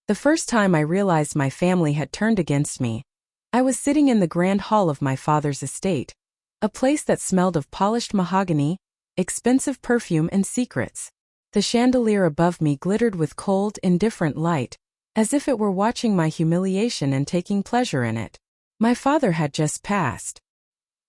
The first time I realized my family had turned against me, I was sitting in the grand hall of my father's estate, a place that smelled of polished mahogany, expensive perfume and secrets. The chandelier above me glittered with cold, indifferent light, as if it were watching my humiliation and taking pleasure in it. My father had just passed.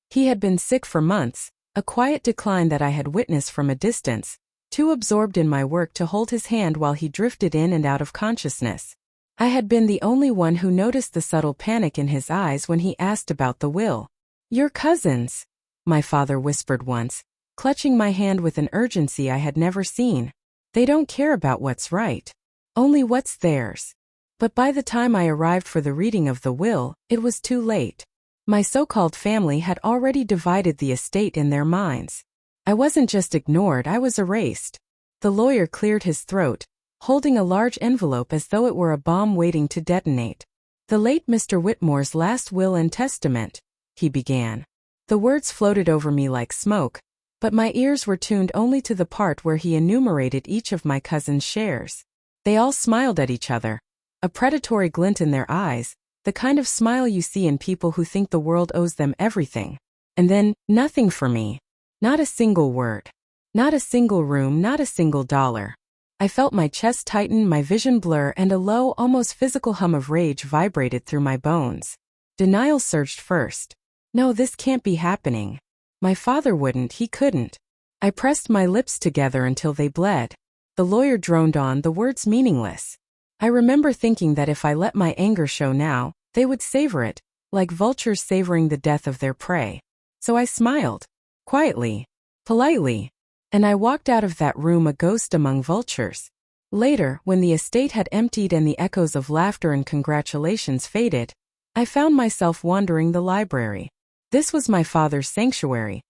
He had been sick for months, a quiet decline that I had witnessed from a distance, too absorbed in my work to hold his hand while he drifted in and out of consciousness. I had been the only one who noticed the subtle panic in his eyes when he asked about the will. "Your cousins," my father whispered once, clutching my hand with an urgency I had never seen. "They don't care about what's right, only what's theirs." But by the time I arrived for the reading of the will, it was too late. My so-called family had already divided the estate in their minds. I wasn't just ignored, I was erased. The lawyer cleared his throat, holding a large envelope as though it were a bomb waiting to detonate. "The late Mr. Whitmore's last will and testament," he began. The words floated over me like smoke, but my ears were tuned only to the part where he enumerated each of my cousin's shares. They all smiled at each other, a predatory glint in their eyes, the kind of smile you see in people who think the world owes them everything. And then, nothing for me. Not a single word. Not a single room, not a single dollar. I felt my chest tighten, my vision blur, and a low, almost physical hum of rage vibrated through my bones. Denial surged first. No, this can't be happening. My father wouldn't, he couldn't. I pressed my lips together until they bled. The lawyer droned on, the words meaningless. I remember thinking that if I let my anger show now, they would savor it, like vultures savoring the death of their prey. So I smiled. Quietly. Politely. And I walked out of that room a ghost among vultures. Later, when the estate had emptied and the echoes of laughter and congratulations faded, I found myself wandering the library. This was my father's sanctuary.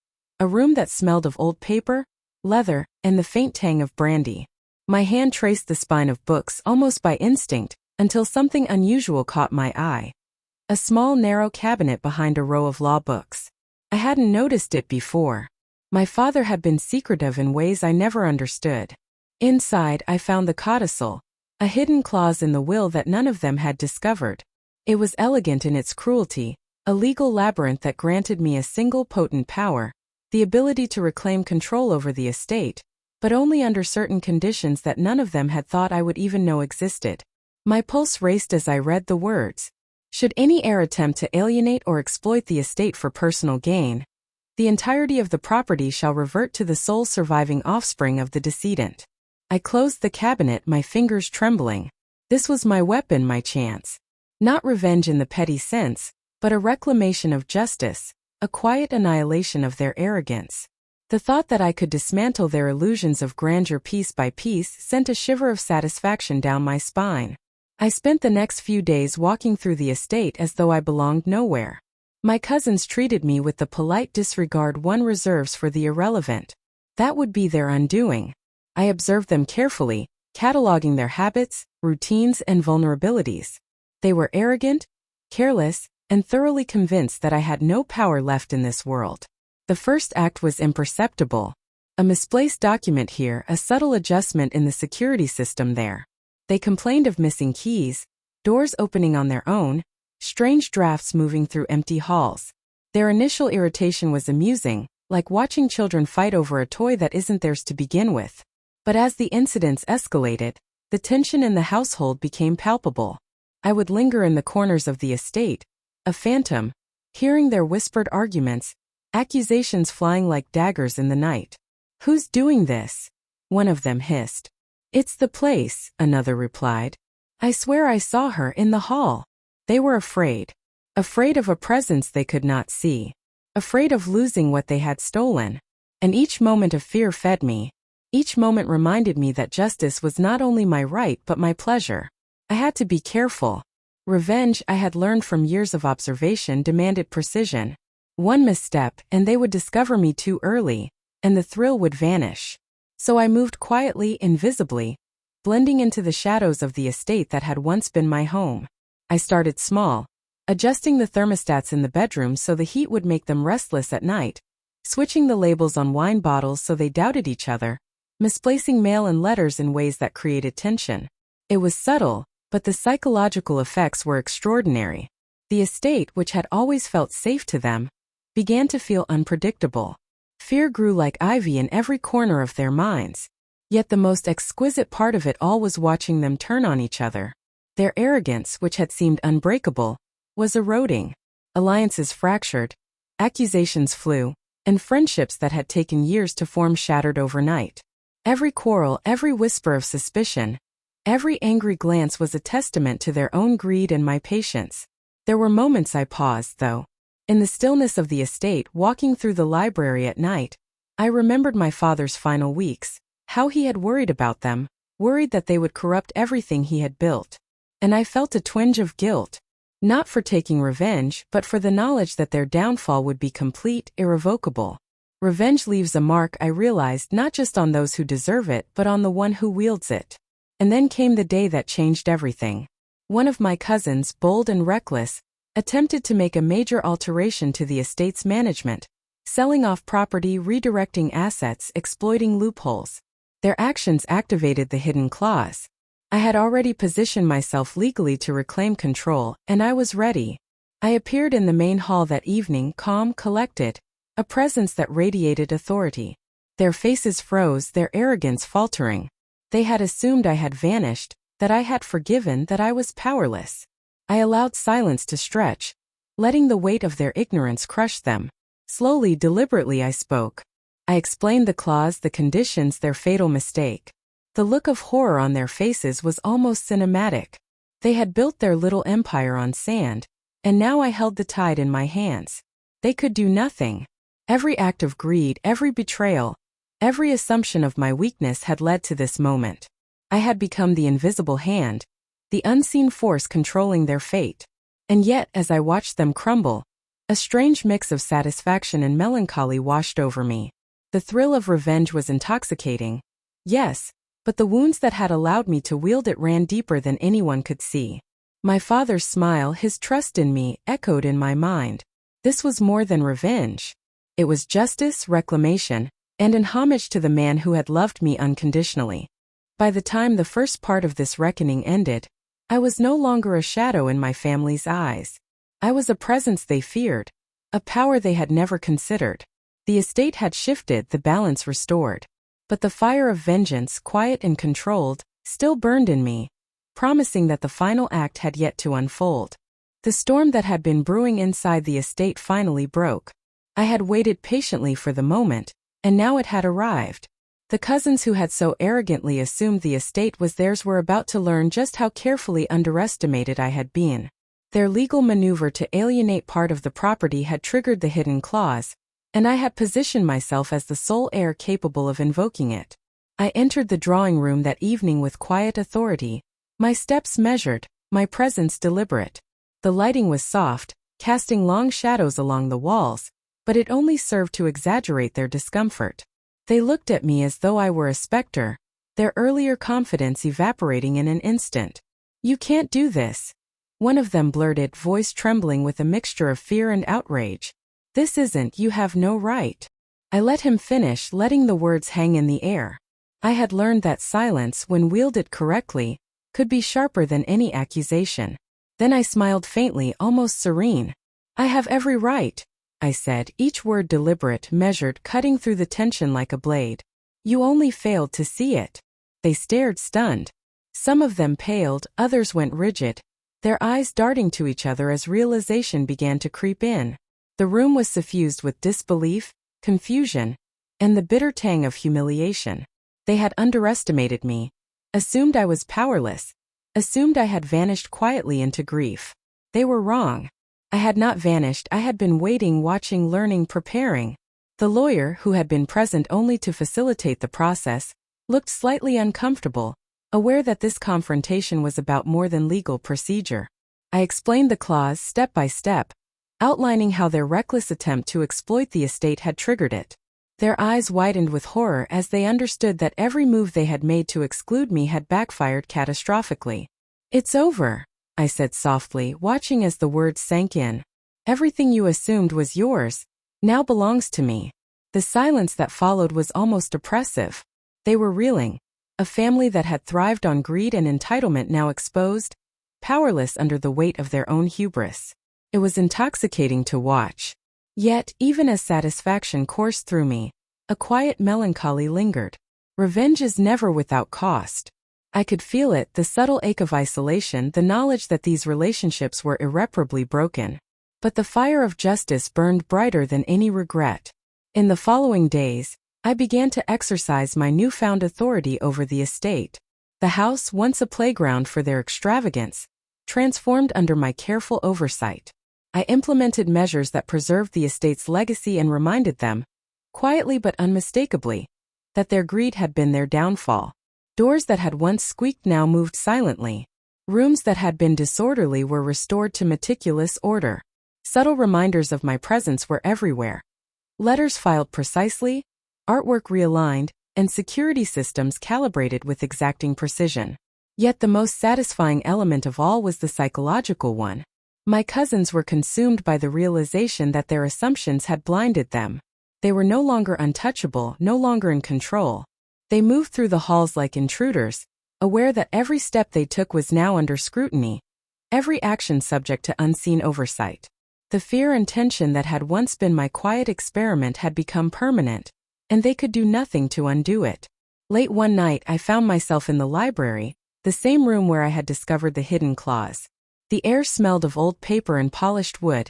A room that smelled of old paper, leather, and the faint tang of brandy. My hand traced the spine of books almost by instinct, until something unusual caught my eye. A small narrow cabinet behind a row of law books. I hadn't noticed it before. My father had been secretive in ways I never understood. Inside, I found the codicil, a hidden clause in the will that none of them had discovered. It was elegant in its cruelty, a legal labyrinth that granted me a single potent power, the ability to reclaim control over the estate, but only under certain conditions that none of them had thought I would even know existed. My pulse raced as I read the words. Should any heir attempt to alienate or exploit the estate for personal gain, the entirety of the property shall revert to the sole surviving offspring of the decedent. I closed the cabinet, my fingers trembling. This was my weapon, my chance. Not revenge in the petty sense, but a reclamation of justice, a quiet annihilation of their arrogance. The thought that I could dismantle their illusions of grandeur piece by piece sent a shiver of satisfaction down my spine. I spent the next few days walking through the estate as though I belonged nowhere. My cousins treated me with the polite disregard one reserves for the irrelevant. That would be their undoing. I observed them carefully, cataloging their habits, routines, and vulnerabilities. They were arrogant, careless, and thoroughly convinced that I had no power left in this world. The first act was imperceptible. A misplaced document here, a subtle adjustment in the security system there. They complained of missing keys, doors opening on their own, strange drafts moving through empty halls. Their initial irritation was amusing, like watching children fight over a toy that isn't theirs to begin with. But as the incidents escalated, the tension in the household became palpable. I would linger in the corners of the estate, a phantom, hearing their whispered arguments, accusations flying like daggers in the night. "Who's doing this?" one of them hissed. "It's the place," another replied. "I swear I saw her in the hall." They were afraid. Afraid of a presence they could not see. Afraid of losing what they had stolen. And each moment of fear fed me. Each moment reminded me that justice was not only my right but my pleasure. I had to be careful. Revenge, I had learned from years of observation, demanded precision. One misstep, and they would discover me too early, and the thrill would vanish. So I moved quietly, invisibly, blending into the shadows of the estate that had once been my home. I started small, adjusting the thermostats in the bedroom so the heat would make them restless at night, switching the labels on wine bottles so they doubted each other, misplacing mail and letters in ways that created tension. It was subtle, But the psychological effects were extraordinary. The estate, which had always felt safe to them, began to feel unpredictable. Fear grew like ivy in every corner of their minds. Yet the most exquisite part of it all was watching them turn on each other. Their arrogance, which had seemed unbreakable, was eroding. Alliances fractured, accusations flew, and friendships that had taken years to form shattered overnight. Every quarrel, every whisper of suspicion, every angry glance was a testament to their own greed and my patience. There were moments I paused, though. In the stillness of the estate, walking through the library at night, I remembered my father's final weeks, how he had worried about them, worried that they would corrupt everything he had built. And I felt a twinge of guilt, not for taking revenge, but for the knowledge that their downfall would be complete, irrevocable. Revenge leaves a mark, I realized, not just on those who deserve it, but on the one who wields it. And then came the day that changed everything. One of my cousins, bold and reckless, attempted to make a major alteration to the estate's management, selling off property, redirecting assets, exploiting loopholes. Their actions activated the hidden clause. I had already positioned myself legally to reclaim control, and I was ready. I appeared in the main hall that evening, calm, collected, a presence that radiated authority. Their faces froze, their arrogance faltering. They had assumed I had vanished, that I had forgiven, that I was powerless. I allowed silence to stretch, letting the weight of their ignorance crush them. Slowly, deliberately I spoke. I explained the clause, the conditions, their fatal mistake. The look of horror on their faces was almost cinematic. They had built their little empire on sand, and now I held the tide in my hands. They could do nothing. Every act of greed, every betrayal, every assumption of my weakness had led to this moment. I had become the invisible hand, the unseen force controlling their fate. And yet, as I watched them crumble, a strange mix of satisfaction and melancholy washed over me. The thrill of revenge was intoxicating, yes, but the wounds that had allowed me to wield it ran deeper than anyone could see. My father's smile, his trust in me, echoed in my mind. This was more than revenge. It was justice, reclamation, and an homage to the man who had loved me unconditionally. By the time the first part of this reckoning ended, I was no longer a shadow in my family's eyes. I was a presence they feared, a power they had never considered. The estate had shifted, the balance restored. But the fire of vengeance, quiet and controlled, still burned in me, promising that the final act had yet to unfold. The storm that had been brewing inside the estate finally broke. I had waited patiently for the moment, and now it had arrived. The cousins who had so arrogantly assumed the estate was theirs were about to learn just how carefully underestimated I had been. Their legal maneuver to alienate part of the property had triggered the hidden clause, and I had positioned myself as the sole heir capable of invoking it. I entered the drawing room that evening with quiet authority, my steps measured, my presence deliberate. The lighting was soft, casting long shadows along the walls, but it only served to exaggerate their discomfort. They looked at me as though I were a specter, their earlier confidence evaporating in an instant. "You can't do this," one of them blurted, voice trembling with a mixture of fear and outrage. "This isn't, you have no right." I let him finish, letting the words hang in the air. I had learned that silence, when wielded correctly, could be sharper than any accusation. Then I smiled faintly, almost serene. "I have every right," I said, each word deliberate, measured, cutting through the tension like a blade. "You only failed to see it." They stared, stunned. Some of them paled, others went rigid, their eyes darting to each other as realization began to creep in. The room was suffused with disbelief, confusion, and the bitter tang of humiliation. They had underestimated me, assumed I was powerless, assumed I had vanished quietly into grief. They were wrong. I had not vanished, I had been waiting, watching, learning, preparing. The lawyer, who had been present only to facilitate the process, looked slightly uncomfortable, aware that this confrontation was about more than legal procedure. I explained the clause step by step, outlining how their reckless attempt to exploit the estate had triggered it. Their eyes widened with horror as they understood that every move they had made to exclude me had backfired catastrophically. "It's over," I said softly, watching as the words sank in. "Everything you assumed was yours now belongs to me." The silence that followed was almost oppressive. They were reeling. A family that had thrived on greed and entitlement now exposed, powerless under the weight of their own hubris. It was intoxicating to watch. Yet, even as satisfaction coursed through me, a quiet melancholy lingered. Revenge is never without cost. I could feel it, the subtle ache of isolation, the knowledge that these relationships were irreparably broken. But the fire of justice burned brighter than any regret. In the following days, I began to exercise my newfound authority over the estate. The house, once a playground for their extravagance, transformed under my careful oversight. I implemented measures that preserved the estate's legacy and reminded them, quietly but unmistakably, that their greed had been their downfall. Doors that had once squeaked now moved silently. Rooms that had been disorderly were restored to meticulous order. Subtle reminders of my presence were everywhere. Letters filed precisely, artwork realigned, and security systems calibrated with exacting precision. Yet the most satisfying element of all was the psychological one. My cousins were consumed by the realization that their assumptions had blinded them. They were no longer untouchable, no longer in control. They moved through the halls like intruders, aware that every step they took was now under scrutiny, every action subject to unseen oversight. The fear and tension that had once been my quiet experiment had become permanent, and they could do nothing to undo it. Late one night I found myself in the library, the same room where I had discovered the hidden clause. The air smelled of old paper and polished wood,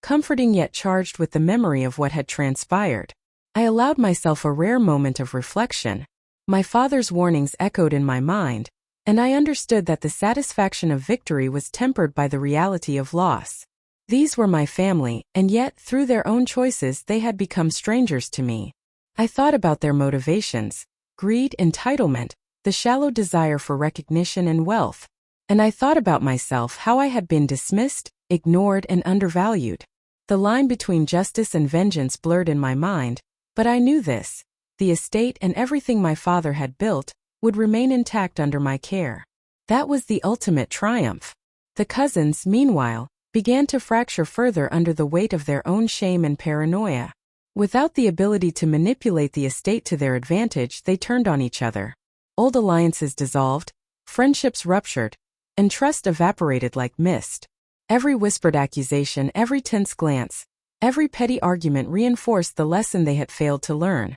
comforting yet charged with the memory of what had transpired. I allowed myself a rare moment of reflection. My father's warnings echoed in my mind, and I understood that the satisfaction of victory was tempered by the reality of loss. These were my family, and yet, through their own choices, they had become strangers to me. I thought about their motivations: greed, entitlement, the shallow desire for recognition and wealth. And I thought about myself, how I had been dismissed, ignored, and undervalued. The line between justice and vengeance blurred in my mind, but I knew this: the estate and everything my father had built would remain intact under my care. That was the ultimate triumph. The cousins, meanwhile, began to fracture further under the weight of their own shame and paranoia. Without the ability to manipulate the estate to their advantage, they turned on each other. Old alliances dissolved, friendships ruptured, and trust evaporated like mist. Every whispered accusation, every tense glance, every petty argument reinforced the lesson they had failed to learn.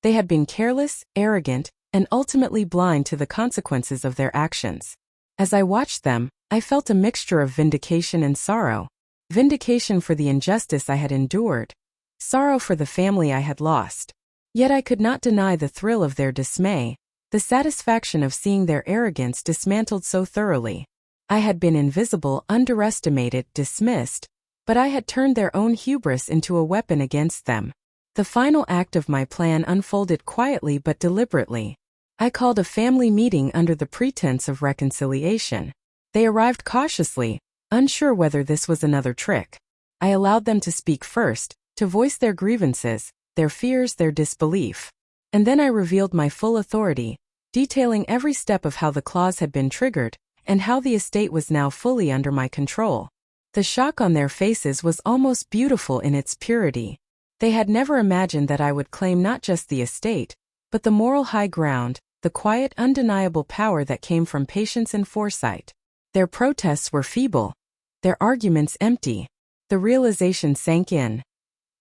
They had been careless, arrogant, and ultimately blind to the consequences of their actions. As I watched them, I felt a mixture of vindication and sorrow. Vindication for the injustice I had endured, sorrow for the family I had lost. Yet I could not deny the thrill of their dismay, the satisfaction of seeing their arrogance dismantled so thoroughly. I had been invisible, underestimated, dismissed, but I had turned their own hubris into a weapon against them. The final act of my plan unfolded quietly but deliberately. I called a family meeting under the pretense of reconciliation. They arrived cautiously, unsure whether this was another trick. I allowed them to speak first, to voice their grievances, their fears, their disbelief. And then I revealed my full authority, detailing every step of how the clause had been triggered, and how the estate was now fully under my control. The shock on their faces was almost beautiful in its purity. They had never imagined that I would claim not just the estate, but the moral high ground, the quiet, undeniable power that came from patience and foresight. Their protests were feeble, their arguments empty. The realization sank in.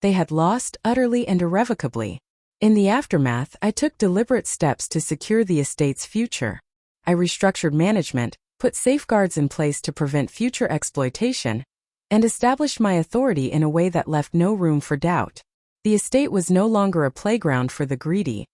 They had lost utterly and irrevocably. In the aftermath, I took deliberate steps to secure the estate's future. I restructured management, put safeguards in place to prevent future exploitation, and established my authority in a way that left no room for doubt. The estate was no longer a playground for the greedy.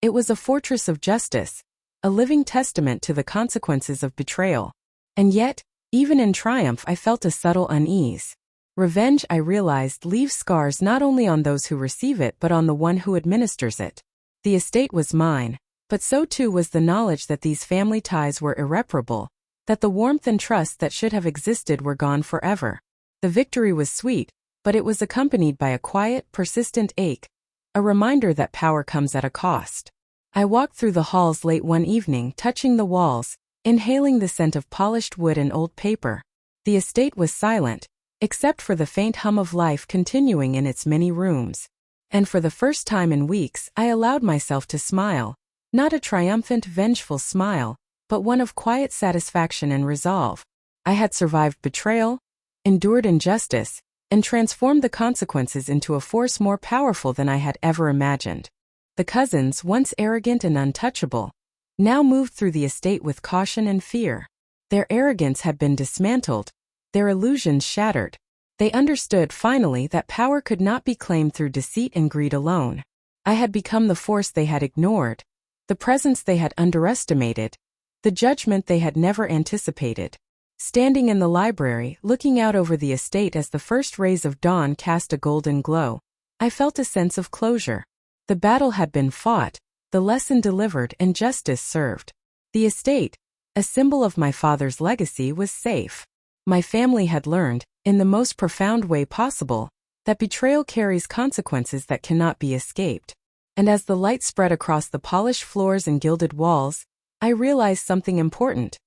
It was a fortress of justice, a living testament to the consequences of betrayal. And yet, even in triumph, I felt a subtle unease. Revenge, I realized, leaves scars not only on those who receive it but on the one who administers it. The estate was mine, but so too was the knowledge that these family ties were irreparable, that the warmth and trust that should have existed were gone forever. The victory was sweet, but it was accompanied by a quiet, persistent ache, a reminder that power comes at a cost. I walked through the halls late one evening, touching the walls, inhaling the scent of polished wood and old paper. The estate was silent, except for the faint hum of life continuing in its many rooms. And for the first time in weeks, I allowed myself to smile, Not a triumphant, vengeful smile, but one of quiet satisfaction and resolve. I had survived betrayal, endured injustice, and transformed the consequences into a force more powerful than I had ever imagined. The cousins, once arrogant and untouchable, now moved through the estate with caution and fear. Their arrogance had been dismantled, their illusions shattered. They understood finally that power could not be claimed through deceit and greed alone. I had become the force they had ignored, the presence they had underestimated, the judgment they had never anticipated. Standing in the library, looking out over the estate as the first rays of dawn cast a golden glow, I felt a sense of closure. The battle had been fought, the lesson delivered, and justice served. The estate, a symbol of my father's legacy, was safe. My family had learned, in the most profound way possible, that betrayal carries consequences that cannot be escaped. And as the light spread across the polished floors and gilded walls, I realized something important.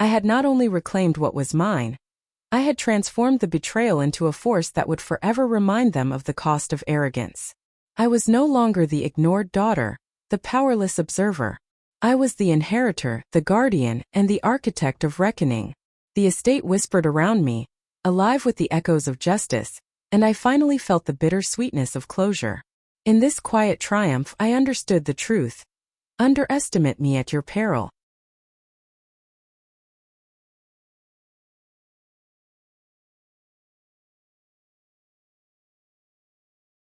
I had not only reclaimed what was mine, I had transformed the betrayal into a force that would forever remind them of the cost of arrogance. I was no longer the ignored daughter, the powerless observer. I was the inheritor, the guardian, and the architect of reckoning. The estate whispered around me, alive with the echoes of justice, and I finally felt the bitter sweetness of closure. In this quiet triumph, I understood the truth. Underestimate me at your peril.